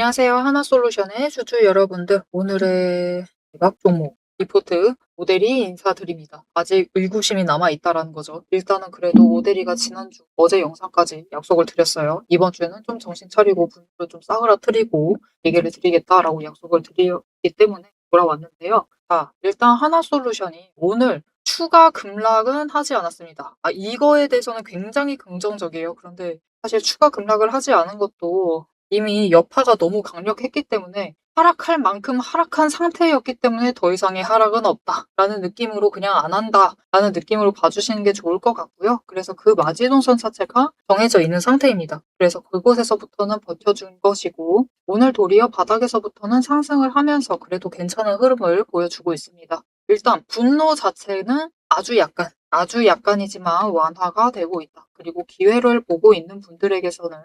안녕하세요. 하나솔루션의 주주 여러분들. 오늘의 대박 종목 리포트 오데리 인사드립니다. 아직 의구심이 남아있다라는 거죠. 일단은 그래도 오데리가 지난주 어제 영상까지 약속을 드렸어요. 이번 주에는 좀 정신 차리고 분위기를 좀 싸그라뜨리고 얘기를 드리겠다라고 약속을 드렸기 때문에 돌아왔는데요. 자, 일단 하나솔루션이 오늘 추가 급락은 하지 않았습니다. 이거에 대해서는 굉장히 긍정적이에요. 그런데 사실 추가 급락을 하지 않은 것도 이미 여파가 너무 강력했기 때문에 하락할 만큼 하락한 상태였기 때문에 더 이상의 하락은 없다라는 느낌으로 그냥 안 한다라는 느낌으로 봐주시는 게 좋을 것 같고요. 그래서 그 마지노선 자체가 정해져 있는 상태입니다. 그래서 그곳에서부터는 버텨준 것이고 오늘 도리어 바닥에서부터는 상승을 하면서 그래도 괜찮은 흐름을 보여주고 있습니다. 일단 분노 자체는 아주 약간이지만 완화가 되고 있다. 그리고 기회를 보고 있는 분들에게서는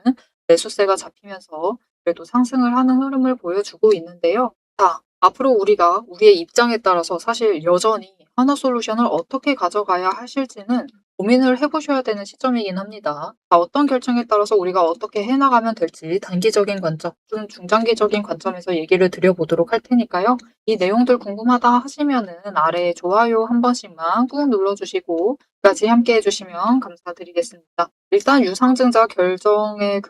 매수세가 잡히면서 그래도 상승을 하는 흐름을 보여주고 있는데요. 자, 앞으로 우리가 우리의 입장에 따라서 사실 여전히 하나솔루션을 어떻게 가져가야 하실지는 고민을 해보셔야 되는 시점이긴 합니다. 자, 어떤 결정에 따라서 우리가 어떻게 해나가면 될지 단기적인 관점, 좀 중장기적인 관점에서 얘기를 드려보도록 할 테니까요. 이 내용들 궁금하다 하시면은 아래에 좋아요 한 번씩만 꾹 눌러주시고 끝까지 함께 해주시면 감사드리겠습니다. 일단 유상증자 결정의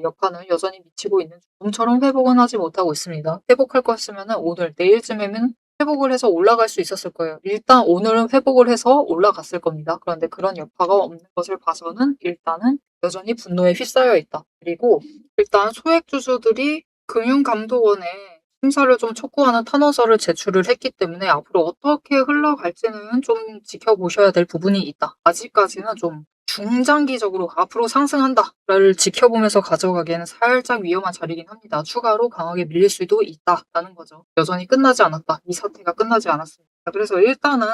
여파는 여전히 미치고 있는 좀처럼 회복은 하지 못하고 있습니다. 회복할 것이면 오늘, 내일쯤에는 회복을 해서 올라갈 수 있었을 거예요. 일단 오늘은 회복을 해서 올라갔을 겁니다. 그런데 그런 여파가 없는 것을 봐서는 일단은 여전히 분노에 휩싸여 있다. 그리고 일단 소액주주들이 금융감독원에 심사를 좀 촉구하는 탄원서를 제출을 했기 때문에 앞으로 어떻게 흘러갈지는 좀 지켜보셔야 될 부분이 있다. 아직까지는 좀 중장기적으로 앞으로 상승한다를 지켜보면서 가져가기에는 살짝 위험한 자리긴 합니다. 추가로 강하게 밀릴 수도 있다라는 거죠. 여전히 끝나지 않았다. 이 사태가 끝나지 않았습니다. 그래서 일단은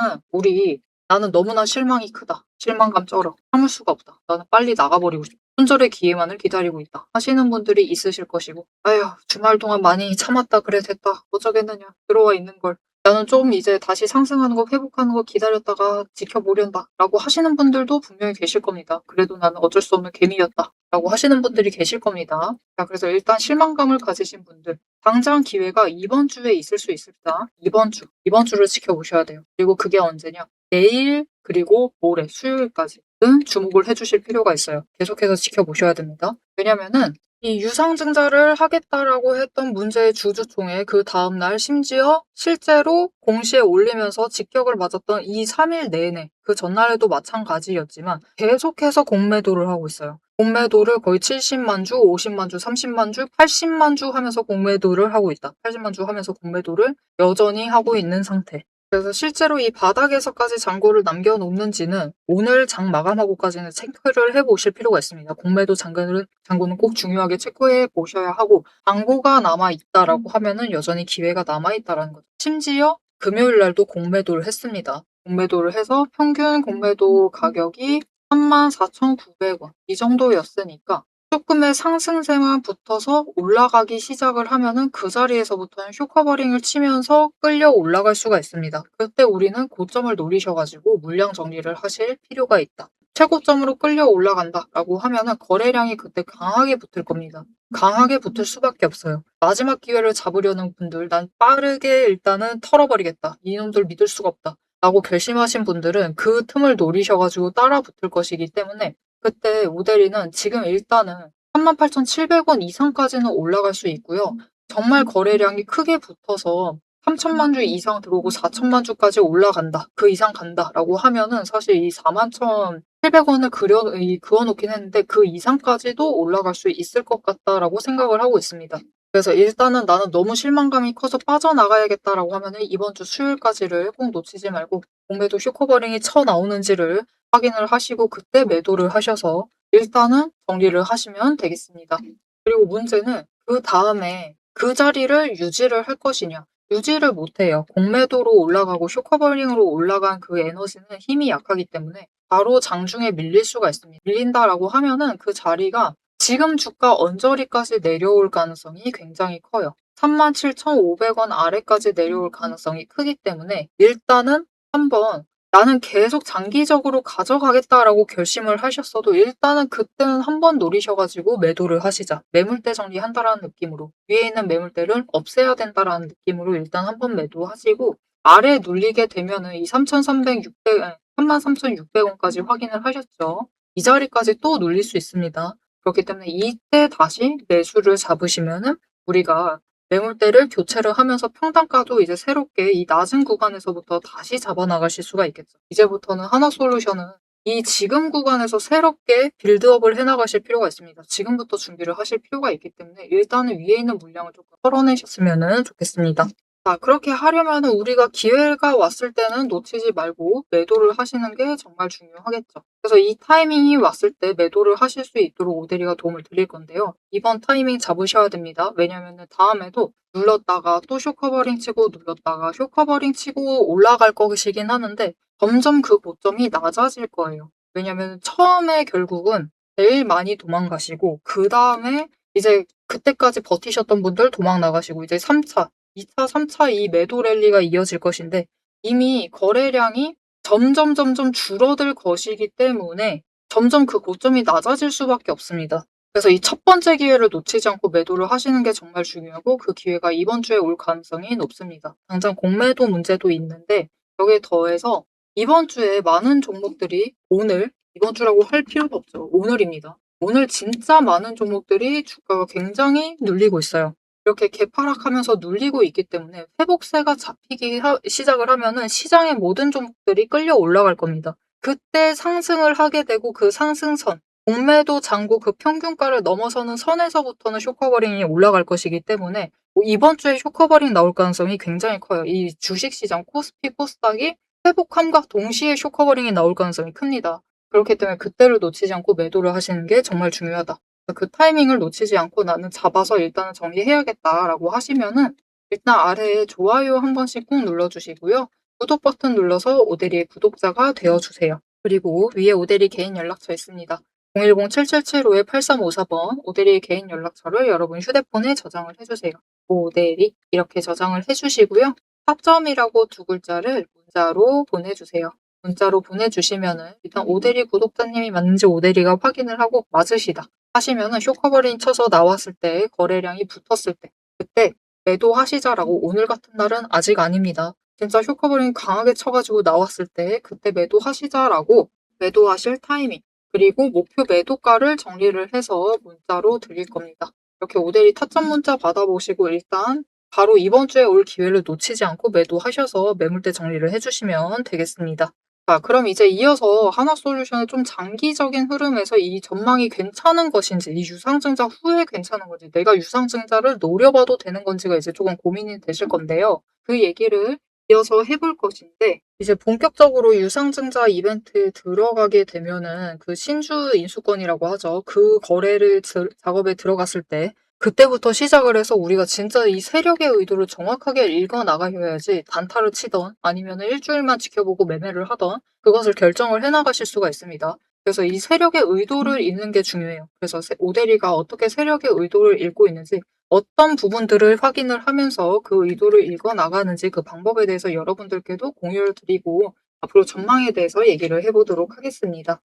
나는 너무나 실망이 크다. 실망감 쩔어. 참을 수가 없다. 나는 빨리 나가버리고 싶다. 손절의 기회만을 기다리고 있다. 하시는 분들이 있으실 것이고 아휴 주말 동안 많이 참았다. 그래 됐다. 어쩌겠느냐. 들어와 있는 걸. 나는 좀 이제 다시 상승하는 거 회복하는 거 기다렸다가 지켜보련다 라고 하시는 분들도 분명히 계실 겁니다. 그래도 나는 어쩔 수 없는 개미였다 라고 하시는 분들이 계실 겁니다. 자, 그래서 일단 실망감을 가지신 분들 당장 기회가 이번 주에 있을 수 있습니다. 이번 주를 지켜보셔야 돼요. 그리고 그게 언제냐? 내일 그리고 모레 수요일까지는 주목을 해주실 필요가 있어요. 계속해서 지켜보셔야 됩니다. 왜냐면은 이 유상증자를 하겠다라고 했던 문제의 주주총회 그 다음날 심지어 실제로 공시에 올리면서 직격을 맞았던 이 3일 내내 그 전날에도 마찬가지였지만 계속해서 공매도를 하고 있어요. 공매도를 거의 70만 주, 50만 주, 30만 주, 80만 주 하면서 공매도를 하고 있다. 80만 주 하면서 공매도를 여전히 하고 있는 상태. 그래서 실제로 이 바닥에서까지 잔고를 남겨놓는지는 오늘 장 마감하고까지는 체크를 해보실 필요가 있습니다. 공매도 잔고는 꼭 중요하게 체크해 보셔야 하고 잔고가 남아있다라고 하면은 여전히 기회가 남아있다라는 거죠. 심지어 금요일 날도 공매도를 했습니다. 공매도를 해서 평균 공매도 가격이 34,900원 이 정도였으니까 조금의 상승세만 붙어서 올라가기 시작을 하면은 그 자리에서부터는 쇼커버링을 치면서 끌려 올라갈 수가 있습니다. 그때 우리는 고점을 노리셔가지고 물량 정리를 하실 필요가 있다. 최고점으로 끌려 올라간다라고 하면은 거래량이 그때 강하게 붙을 겁니다. 강하게 붙을 수밖에 없어요. 마지막 기회를 잡으려는 분들, 난 빠르게 일단은 털어버리겠다. 이놈들 믿을 수가 없다. 라고 결심하신 분들은 그 틈을 노리셔가지고 따라 붙을 것이기 때문에 그때 오데리는 지금 일단은 38,700원 이상까지는 올라갈 수 있고요. 정말 거래량이 크게 붙어서 3천만 주 이상 들어오고 4천만 주까지 올라간다. 그 이상 간다라고 하면은 사실 이 41,700원을 그어놓긴 했는데 그 이상까지도 올라갈 수 있을 것 같다라고 생각을 하고 있습니다. 그래서 일단은 나는 너무 실망감이 커서 빠져나가야겠다라고 하면은 이번 주 수요일까지를 꼭 놓치지 말고 공매도 쇼커버링이 쳐나오는지를 확인을 하시고 그때 매도를 하셔서 일단은 정리를 하시면 되겠습니다. 그리고 문제는 그 다음에 그 자리를 유지를 할 것이냐. 유지를 못해요. 공매도로 올라가고 쇼커버링으로 올라간 그 에너지는 힘이 약하기 때문에 바로 장중에 밀릴 수가 있습니다. 밀린다라고 하면은 그 자리가 지금 주가 언저리까지 내려올 가능성이 굉장히 커요. 37,500원 아래까지 내려올 가능성이 크기 때문에 일단은 한번 나는 계속 장기적으로 가져가겠다라고 결심을 하셨어도 일단은 그때는 한번 노리셔가지고 매도를 하시자. 매물대 정리한다라는 느낌으로. 위에 있는 매물대를 없애야 된다라는 느낌으로 일단 한번 매도하시고 아래 눌리게 되면은 이 33,600원까지 확인을 하셨죠. 이 자리까지 또 눌릴 수 있습니다. 그렇기 때문에 이때 다시 매수를 잡으시면은 우리가 매물대를 교체를 하면서 평단가도 이제 새롭게 이 낮은 구간에서부터 다시 잡아나가실 수가 있겠죠. 이제부터는 하나솔루션은 이 지금 구간에서 새롭게 빌드업을 해나가실 필요가 있습니다. 지금부터 준비를 하실 필요가 있기 때문에 일단은 위에 있는 물량을 조금 털어내셨으면 좋겠습니다. 자, 그렇게 하려면 우리가 기회가 왔을 때는 놓치지 말고 매도를 하시는 게 정말 중요하겠죠. 그래서 이 타이밍이 왔을 때 매도를 하실 수 있도록 오대리가 도움을 드릴 건데요. 이번 타이밍 잡으셔야 됩니다. 왜냐면 다음에도 눌렀다가 또 쇼커버링 치고 눌렀다가 쇼커버링 치고 올라갈 것이긴 하는데 점점 그 고점이 낮아질 거예요. 왜냐면 처음에 결국은 제일 많이 도망가시고 그 다음에 이제 그때까지 버티셨던 분들 도망 나가시고 이제 3차 2차, 3차 이 매도 랠리가 이어질 것인데 이미 거래량이 점점 줄어들 것이기 때문에 점점 그 고점이 낮아질 수밖에 없습니다. 그래서 이 첫 번째 기회를 놓치지 않고 매도를 하시는 게 정말 중요하고 그 기회가 이번 주에 올 가능성이 높습니다. 당장 공매도 문제도 있는데 여기에 더해서 이번 주에 많은 종목들이 오늘, 이번 주라고 할 필요가 없죠. 오늘입니다. 오늘 진짜 많은 종목들이 주가가 굉장히 눌리고 있어요. 이렇게 개파락하면서 눌리고 있기 때문에 회복세가 잡히기 시작을 하면은 시장의 모든 종목들이 끌려 올라갈 겁니다. 그때 상승을 하게 되고 그 상승선, 공매도 잔고 그 평균가를 넘어서는 선에서부터는 쇼커버링이 올라갈 것이기 때문에 이번 주에 쇼커버링 나올 가능성이 굉장히 커요. 이 주식시장 코스피, 코스닥이 회복함과 동시에 쇼커버링이 나올 가능성이 큽니다. 그렇기 때문에 그때를 놓치지 않고 매도를 하시는 게 정말 중요하다. 그 타이밍을 놓치지 않고 나는 잡아서 일단은 정리해야겠다라고 하시면은 일단 아래에 좋아요 한 번씩 꼭 눌러주시고요. 구독 버튼 눌러서 오대리의 구독자가 되어주세요. 그리고 위에 오대리 개인 연락처 있습니다. 010-7775-8354번 오대리의 개인 연락처를 여러분 휴대폰에 저장을 해주세요. 오대리 이렇게 저장을 해주시고요. 합점이라고 두 글자를 문자로 보내주세요. 문자로 보내주시면은 일단 오대리 구독자님이 맞는지 오대리가 확인을 하고 맞으시다 하시면은 쇼커버링 쳐서 나왔을 때 거래량이 붙었을 때 그때 매도하시자라고 오늘 같은 날은 아직 아닙니다. 진짜 쇼커버링 강하게 쳐가지고 나왔을 때 그때 매도하시자라고 매도하실 타이밍 그리고 목표 매도가를 정리를 해서 문자로 드릴 겁니다. 이렇게 오대리 타점 문자 받아보시고 일단 바로 이번 주에 올 기회를 놓치지 않고 매도하셔서 매물대 정리를 해주시면 되겠습니다. 자, 그럼 이제 이어서 하나솔루션의 좀 장기적인 흐름에서 이 전망이 괜찮은 것인지, 이 유상증자 후에 괜찮은 건지, 내가 유상증자를 노려봐도 되는 건지가 이제 조금 고민이 되실 건데요. 그 얘기를 이어서 해볼 것인데, 이제 본격적으로 유상증자 이벤트에 들어가게 되면은 그 신주 인수권이라고 하죠. 그 거래를 작업에 들어갔을 때, 그때부터 시작을 해서 우리가 진짜 이 세력의 의도를 정확하게 읽어 나가셔야지 단타를 치던 아니면 일주일만 지켜보고 매매를 하던 그것을 결정을 해나가실 수가 있습니다. 그래서 이 세력의 의도를 읽는 게 중요해요. 그래서 오대리가 어떻게 세력의 의도를 읽고 있는지 어떤 부분들을 확인을 하면서 그 의도를 읽어 나가는지 그 방법에 대해서 여러분들께도 공유를 드리고 앞으로 전망에 대해서 얘기를 해보도록 하겠습니다.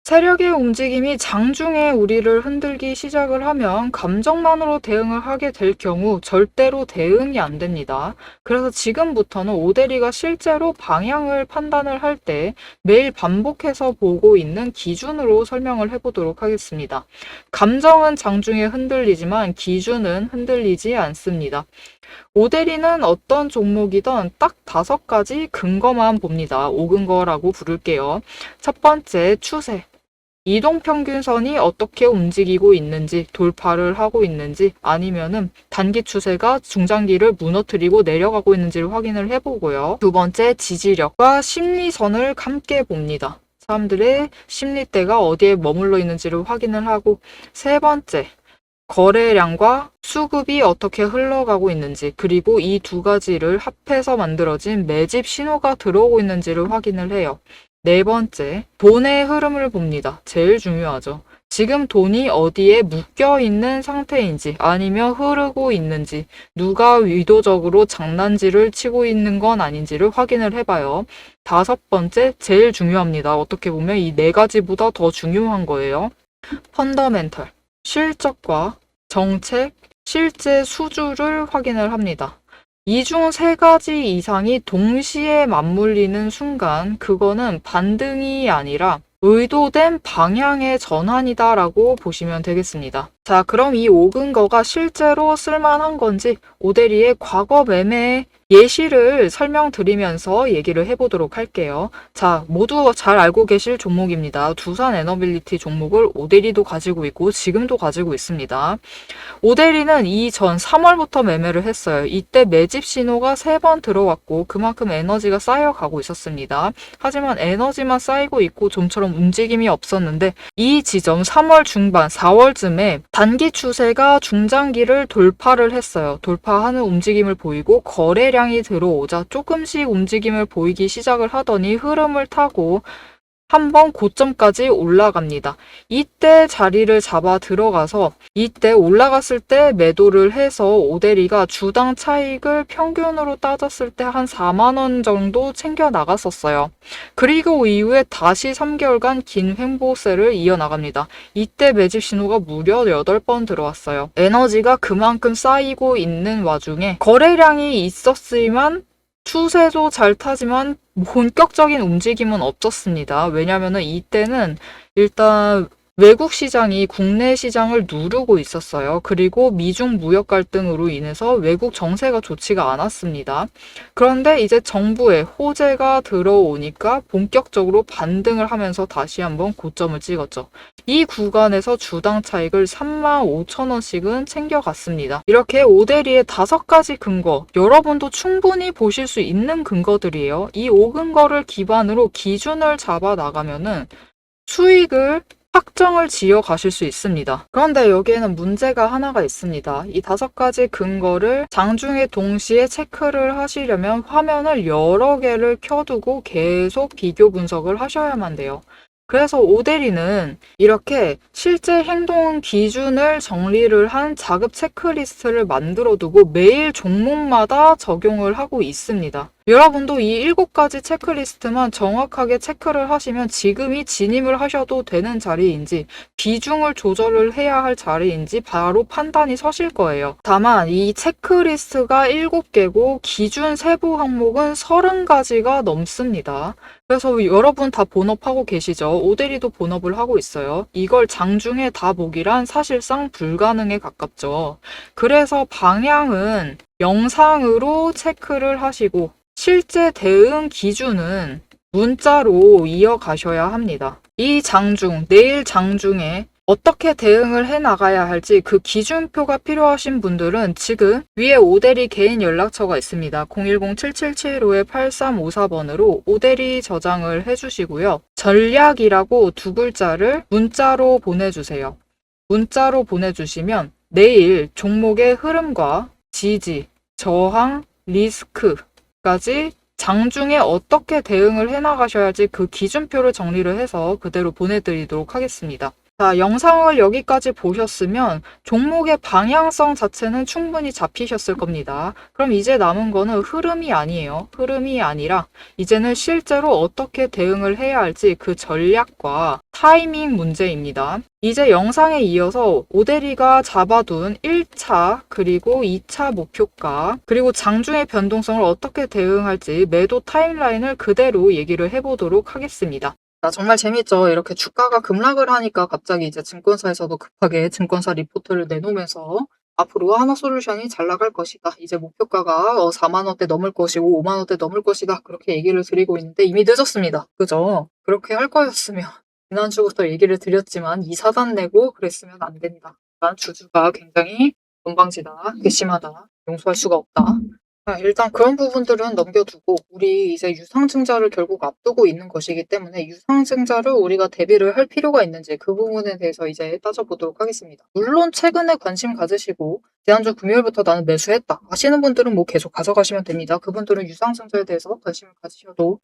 세력의 움직임이 장중에 우리를 흔들기 시작을 하면 감정만으로 대응을 하게 될 경우 절대로 대응이 안 됩니다. 그래서 지금부터는 오대리가 실제로 방향을 판단을 할 때 매일 반복해서 보고 있는 기준으로 설명을 해보도록 하겠습니다. 감정은 장중에 흔들리지만 기준은 흔들리지 않습니다. 오대리는 어떤 종목이든 딱 5가지 근거만 봅니다. 5근거라고 부를게요. 첫 번째, 추세. 이동평균선이 어떻게 움직이고 있는지, 돌파를 하고 있는지, 아니면은 단기 추세가 중장기를 무너뜨리고 내려가고 있는지를 확인을 해보고요. 두 번째, 지지력과 심리선을 함께 봅니다. 사람들의 심리대가 어디에 머물러 있는지를 확인을 하고, 세 번째, 거래량과 수급이 어떻게 흘러가고 있는지, 그리고 이 2가지를 합해서 만들어진 매집 신호가 들어오고 있는지를 확인을 해요. 네 번째, 돈의 흐름을 봅니다. 제일 중요하죠. 지금 돈이 어디에 묶여 있는 상태인지 아니면 흐르고 있는지 누가 의도적으로 장난질을 치고 있는 건 아닌지를 확인을 해봐요. 다섯 번째, 제일 중요합니다. 어떻게 보면 이 네 가지보다 더 중요한 거예요. 펀더멘털, 실적과 정책, 실제 수주를 확인을 합니다. 이 중 세 가지 이상이 동시에 맞물리는 순간 그거는 반등이 아니라 의도된 방향의 전환이다라고 보시면 되겠습니다. 자, 그럼 이 5근거가 실제로 쓸만한 건지 오데리의 과거 매매 예시를 설명드리면서 얘기를 해보도록 할게요. 자, 모두 잘 알고 계실 종목입니다. 두산 에너빌리티 종목을 오데리도 가지고 있고 지금도 가지고 있습니다. 오데리는 이전 3월부터 매매를 했어요. 이때 매집 신호가 3번 들어왔고 그만큼 에너지가 쌓여가고 있었습니다. 하지만 에너지만 쌓이고 있고 좀처럼 움직임이 없었는데 이 지점 3월 중반 4월쯤에 단기 추세가 중장기를 돌파를 했어요. 돌파하는 움직임을 보이고 거래량이 들어오자 조금씩 움직임을 보이기 시작을 하더니 흐름을 타고 한번 고점까지 올라갑니다. 이때 자리를 잡아 들어가서 이때 올라갔을 때 매도를 해서 오데리가 주당 차익을 평균으로 따졌을 때 한 4만 원 정도 챙겨 나갔었어요. 그리고 이후에 다시 3개월간 긴 횡보세를 이어나갑니다. 이때 매집 신호가 무려 8번 들어왔어요. 에너지가 그만큼 쌓이고 있는 와중에 거래량이 있었지만 추세도 잘 타지만 본격적인 움직임은 없었습니다. 왜냐하면 이때는 일단 외국 시장이 국내 시장을 누르고 있었어요. 그리고 미중 무역 갈등으로 인해서 외국 정세가 좋지가 않았습니다. 그런데 이제 정부의 호재가 들어오니까 본격적으로 반등을 하면서 다시 한번 고점을 찍었죠. 이 구간에서 주당 차익을 35,000원씩은 챙겨갔습니다. 이렇게 오데리의 5가지 근거, 여러분도 충분히 보실 수 있는 근거들이에요. 이 5근거를 기반으로 기준을 잡아 나가면은 수익을 확정을 지어 가실 수 있습니다. 그런데 여기에는 문제가 하나가 있습니다. 이 5가지 근거를 장중에 동시에 체크를 하시려면 화면을 여러 개를 켜두고 계속 비교 분석을 하셔야만 돼요. 그래서 오데리는 이렇게 실제 행동 기준을 정리를 한 자급 체크리스트를 만들어 두고 매일 종목마다 적용을 하고 있습니다. 여러분도 이 7가지 체크리스트만 정확하게 체크를 하시면 지금이 진입을 하셔도 되는 자리인지 비중을 조절을 해야 할 자리인지 바로 판단이 서실 거예요. 다만 이 체크리스트가 7개고 기준 세부 항목은 30가지가 넘습니다. 그래서 여러분 다 본업하고 계시죠? 오데리도 본업을 하고 있어요. 이걸 장중에 다 보기란 사실상 불가능에 가깝죠. 그래서 방향은 영상으로 체크를 하시고 실제 대응 기준은 문자로 이어가셔야 합니다. 이 장중, 내일 장중에 어떻게 대응을 해 나가야 할지 그 기준표가 필요하신 분들은 지금 위에 오데리 개인 연락처가 있습니다. 010-7775-8354번으로 오데리 저장을 해주시고요. 전략이라고 2글자를 문자로 보내주세요. 문자로 보내주시면 내일 종목의 흐름과 지지, 저항, 리스크까지 장중에 어떻게 대응을 해나가셔야 할지 그 기준표를 정리를 해서 그대로 보내드리도록 하겠습니다. 자, 영상을 여기까지 보셨으면 종목의 방향성 자체는 충분히 잡히셨을 겁니다. 그럼 이제 남은 거는 흐름이 아니에요. 흐름이 아니라 이제는 실제로 어떻게 대응을 해야 할지 그 전략과 타이밍 문제입니다. 이제 영상에 이어서 오데리가 잡아둔 1차 그리고 2차 목표가 그리고 장중의 변동성을 어떻게 대응할지 매도 타임라인을 그대로 얘기를 해보도록 하겠습니다. 자, 정말 재밌죠. 이렇게 주가가 급락을 하니까 갑자기 이제 증권사에서도 급하게 증권사 리포트를 내놓으면서 앞으로 하나솔루션이 잘 나갈 것이다. 이제 목표가가 4만 원대 넘을 것이고 5만 원대 넘을 것이다. 그렇게 얘기를 드리고 있는데 이미 늦었습니다. 그죠? 그렇게 할 거였으면 지난주부터 얘기를 드렸지만 이 사단 내고 그랬으면 안 됩니다. 일단 주주가 굉장히 건방지다, 괘씸하다, 용서할 수가 없다. 일단 그런 부분들은 넘겨두고 우리 이제 유상증자를 결국 앞두고 있는 것이기 때문에 유상증자를 우리가 대비를 할 필요가 있는지 그 부분에 대해서 이제 따져보도록 하겠습니다. 물론 최근에 관심 가지시고 지난주 금요일부터 나는 매수했다 하시는 분들은 뭐 계속 가져가시면 됩니다. 그분들은 유상증자에 대해서 관심을 가지셔도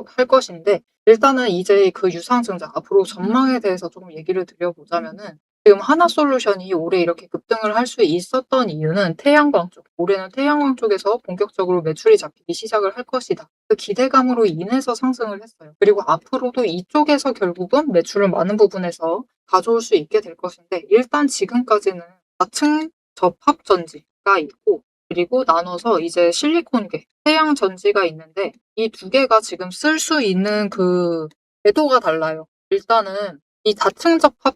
할 것인데 일단은 이제 그 유상증자 앞으로 전망에 대해서 조금 얘기를 드려보자면은 지금 하나솔루션이 올해 이렇게 급등을 할 수 있었던 이유는 태양광 쪽, 올해는 태양광 쪽에서 본격적으로 매출이 잡히기 시작을 할 것이다. 그 기대감으로 인해서 상승을 했어요. 그리고 앞으로도 이쪽에서 결국은 매출을 많은 부분에서 가져올 수 있게 될 것인데 일단 지금까지는 4층 접합 전지가 있고 그리고 나눠서 이제 실리콘계, 태양 전지가 있는데 이 두 개가 지금 쓸 수 있는 그 궤도가 달라요. 일단은 이 다층 접합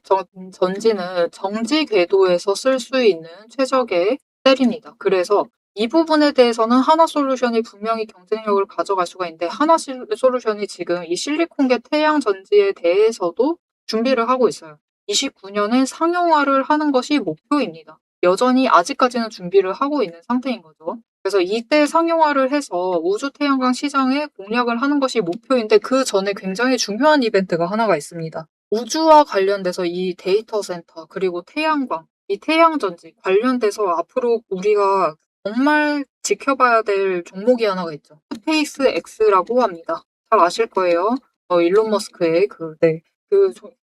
전지는 정지 궤도에서 쓸 수 있는 최적의 셀입니다. 그래서 이 부분에 대해서는 하나솔루션이 분명히 경쟁력을 가져갈 수가 있는데 하나솔루션이 지금 이 실리콘계 태양 전지에 대해서도 준비를 하고 있어요. 29년에 상용화를 하는 것이 목표입니다. 여전히 아직까지는 준비를 하고 있는 상태인 거죠. 그래서 이때 상용화를 해서 우주 태양광 시장에 공략을 하는 것이 목표인데 그 전에 굉장히 중요한 이벤트가 하나가 있습니다. 우주와 관련돼서 이 데이터 센터 그리고 태양광, 이 태양전지 관련돼서 앞으로 우리가 정말 지켜봐야 될 종목이 하나가 있죠. 스페이스 X라고 합니다. 잘 아실 거예요. 일론 머스크의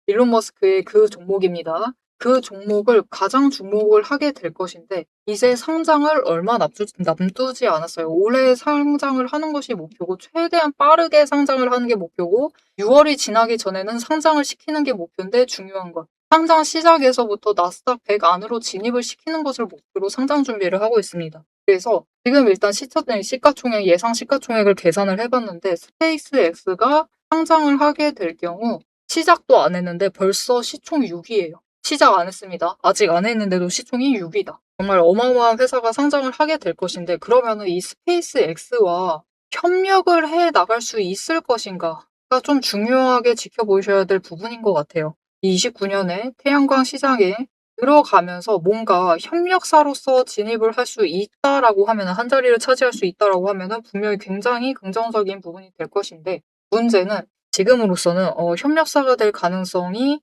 일론 머스크의 그 종목입니다. 그 종목을 가장 주목을 하게 될 것인데 이제 상장을 얼마 남두지 않았어요. 올해 상장을 하는 것이 목표고 최대한 빠르게 상장을 하는 게 목표고 6월이 지나기 전에는 상장을 시키는 게 목표인데 중요한 건 상장 시작에서부터 나스닥 100 안으로 진입을 시키는 것을 목표로 상장 준비를 하고 있습니다. 그래서 지금 일단 시가총액 예상 시가총액을 계산을 해봤는데 스페이스 X가 상장을 하게 될 경우 시작도 안 했는데 벌써 시총 6위예요. 시작 안 했습니다. 아직 안 했는데도 시총이 6위다. 정말 어마어마한 회사가 상장을 하게 될 것인데 그러면은 이 스페이스 X와 협력을 해 나갈 수 있을 것인가가 좀 중요하게 지켜보셔야 될 부분인 것 같아요. 이 29년에 태양광 시장에 들어가면서 뭔가 협력사로서 진입을 할 수 있다라고 하면은 한 자리를 차지할 수 있다라고 하면은 분명히 굉장히 긍정적인 부분이 될 것인데 문제는 지금으로서는 협력사가 될 가능성이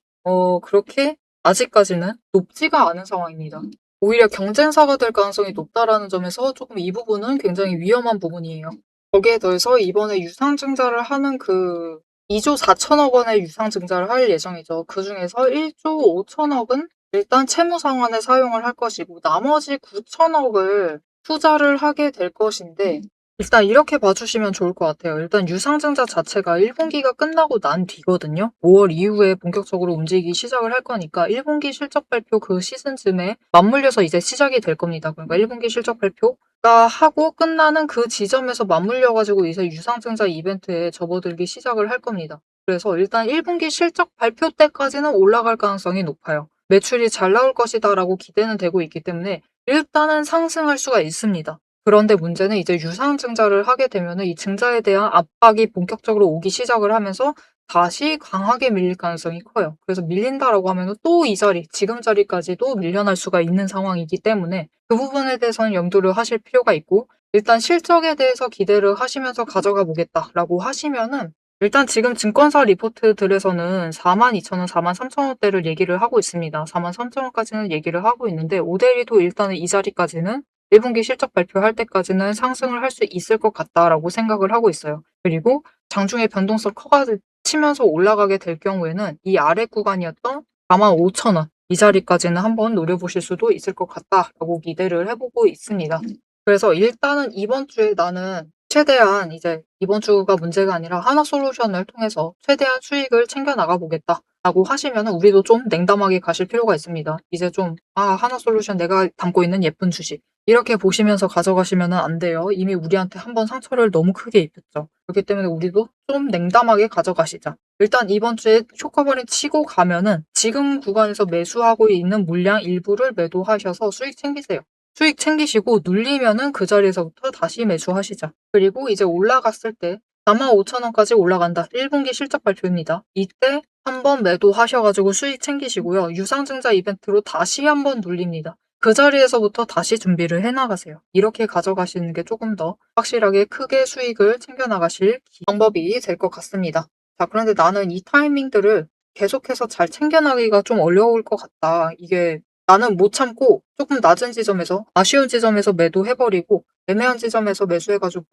그렇게 아직까지는 높지가 않은 상황입니다. 오히려 경쟁사가 될 가능성이 높다라는 점에서 조금 이 부분은 굉장히 위험한 부분이에요. 거기에 더해서 이번에 유상증자를 하는 그 2조 4천억 원의 유상증자를 할 예정이죠. 그중에서 1조 5천억은 일단 채무상환에 사용을 할 것이고 나머지 9천억을 투자를 하게 될 것인데 일단 이렇게 봐주시면 좋을 것 같아요. 일단 유상증자 자체가 1분기가 끝나고 난 뒤거든요. 5월 이후에 본격적으로 움직이기 시작을 할 거니까 1분기 실적 발표 그 시즌쯤에 맞물려서 이제 시작이 될 겁니다. 그러니까 1분기 실적 발표가 하고 끝나는 그 지점에서 맞물려가지고 이제 유상증자 이벤트에 접어들기 시작을 할 겁니다. 그래서 일단 1분기 실적 발표 때까지는 올라갈 가능성이 높아요. 매출이 잘 나올 것이다라고 기대는 되고 있기 때문에 일단은 상승할 수가 있습니다. 그런데 문제는 이제 유상증자를 하게 되면은 이 증자에 대한 압박이 본격적으로 오기 시작을 하면서 다시 강하게 밀릴 가능성이 커요. 그래서 밀린다라고 하면은 또 이 자리, 지금 자리까지도 밀려날 수가 있는 상황이기 때문에 그 부분에 대해서는 염두를 하실 필요가 있고 일단 실적에 대해서 기대를 하시면서 가져가 보겠다라고 하시면은 일단 지금 증권사 리포트들에서는 42,000원, 43,000원대를 얘기를 하고 있습니다. 43,000원까지는 얘기를 하고 있는데 오데리도 일단은 이 자리까지는 1분기 실적 발표할 때까지는 상승을 할 수 있을 것 같다라고 생각을 하고 있어요. 그리고 장중에 변동성 치면서 올라가게 될 경우에는 이 아래 구간이었던 45,000원 이 자리까지는 한번 노려보실 수도 있을 것 같다라고 기대를 해보고 있습니다. 그래서 일단은 이번 주에 나는 최대한 이제 이번 주가 문제가 아니라 하나솔루션을 통해서 최대한 수익을 챙겨 나가 보겠다라고 하시면은 우리도 좀 냉담하게 가실 필요가 있습니다. 이제 좀 하나솔루션 내가 담고 있는 예쁜 주식 이렇게 보시면서 가져가시면은 안 돼요. 이미 우리한테 한번 상처를 너무 크게 입혔죠. 그렇기 때문에 우리도 좀 냉담하게 가져가시자. 일단 이번 주에 쇼커버링 치고 가면은 지금 구간에서 매수하고 있는 물량 일부를 매도하셔서 수익 챙기세요. 수익 챙기시고 눌리면은 그 자리에서부터 다시 매수하시자. 그리고 이제 올라갔을 때 45,000원까지 올라간다. 1분기 실적 발표입니다. 이때 한번 매도하셔가지고 수익 챙기시고요. 유상증자 이벤트로 다시 한번 눌립니다. 그 자리에서부터 다시 준비를 해 나가세요. 이렇게 가져가시는 게 조금 더 확실하게 크게 수익을 챙겨 나가실 방법이 될 것 같습니다. 자, 그런데 나는 이 타이밍들을 계속해서 잘 챙겨 나가기가 좀 어려울 것 같다. 이게 나는 못 참고 조금 낮은 지점에서 아쉬운 지점에서 매도해 버리고 애매한 지점에서 매수해 가지고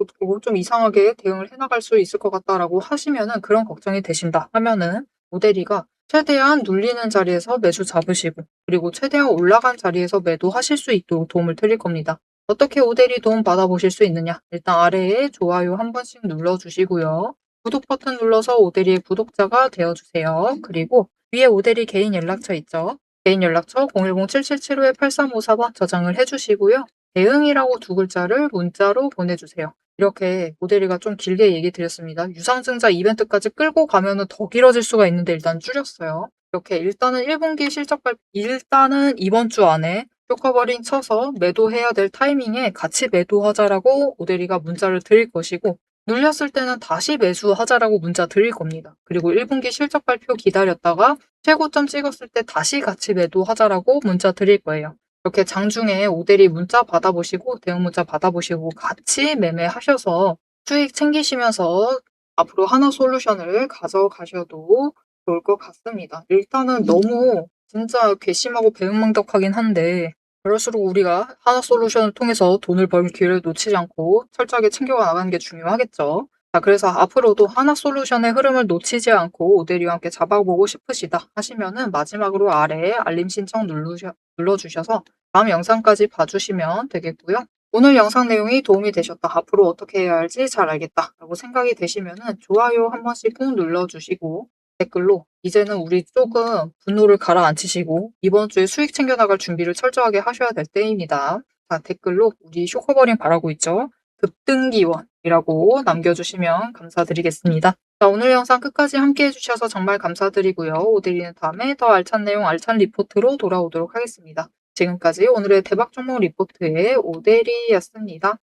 좀 이상하게 대응을 해 나갈 수 있을 것 같다라고 하시면은 그런 걱정이 되신다 하면은 모델이가 최대한 눌리는 자리에서 매수 잡으시고 그리고 최대한 올라간 자리에서 매도하실 수 있도록 도움을 드릴 겁니다. 어떻게 오대리 도움 받아보실 수 있느냐? 일단 아래에 좋아요 한 번씩 눌러주시고요. 구독 버튼 눌러서 오대리의 구독자가 되어주세요. 그리고 위에 오대리 개인 연락처 있죠? 개인 연락처 010-7775-8354번 저장을 해주시고요. 대응이라고 두 글자를 문자로 보내주세요. 이렇게 모델이가 좀 길게 얘기 드렸습니다. 유상증자 이벤트까지 끌고 가면은 더 길어질 수가 있는데 일단 줄였어요. 이렇게 일단은 1분기 실적 발표, 일단은 이번 주 안에 쇼커버링 쳐서 매도해야 될 타이밍에 같이 매도하자라고 모델이가 문자를 드릴 것이고 눌렸을 때는 다시 매수하자라고 문자 드릴 겁니다. 그리고 1분기 실적 발표 기다렸다가 최고점 찍었을 때 다시 같이 매도하자라고 문자 드릴 거예요. 이렇게 장중에 오대리 문자 받아보시고 대응 문자 받아보시고 같이 매매하셔서 수익 챙기시면서 앞으로 하나솔루션을 가져가셔도 좋을 것 같습니다. 일단은 너무 진짜 괘씸하고 배은망덕하긴 한데 그럴수록 우리가 하나솔루션을 통해서 돈을 벌 기회를 놓치지 않고 철저하게 챙겨가 나가는 게 중요하겠죠. 자, 그래서 앞으로도 하나솔루션의 흐름을 놓치지 않고 오대리와 함께 잡아보고 싶으시다 하시면은 마지막으로 아래에 알림 신청 눌러주셔서 다음 영상까지 봐주시면 되겠고요. 오늘 영상 내용이 도움이 되셨다. 앞으로 어떻게 해야 할지 잘 알겠다. 라고 생각이 되시면은 좋아요 한 번씩 꾹 눌러주시고 댓글로 이제는 우리 조금 분노를 가라앉히시고 이번 주에 수익 챙겨나갈 준비를 철저하게 하셔야 될 때입니다. 자, 댓글로 우리 쇼커버링 바라고 있죠? 급등기원이라고 남겨주시면 감사드리겠습니다. 자, 오늘 영상 끝까지 함께 해주셔서 정말 감사드리고요. 오대리는 다음에 더 알찬 내용, 알찬 리포트로 돌아오도록 하겠습니다. 지금까지 오늘의 대박 종목 리포트의 오대리였습니다.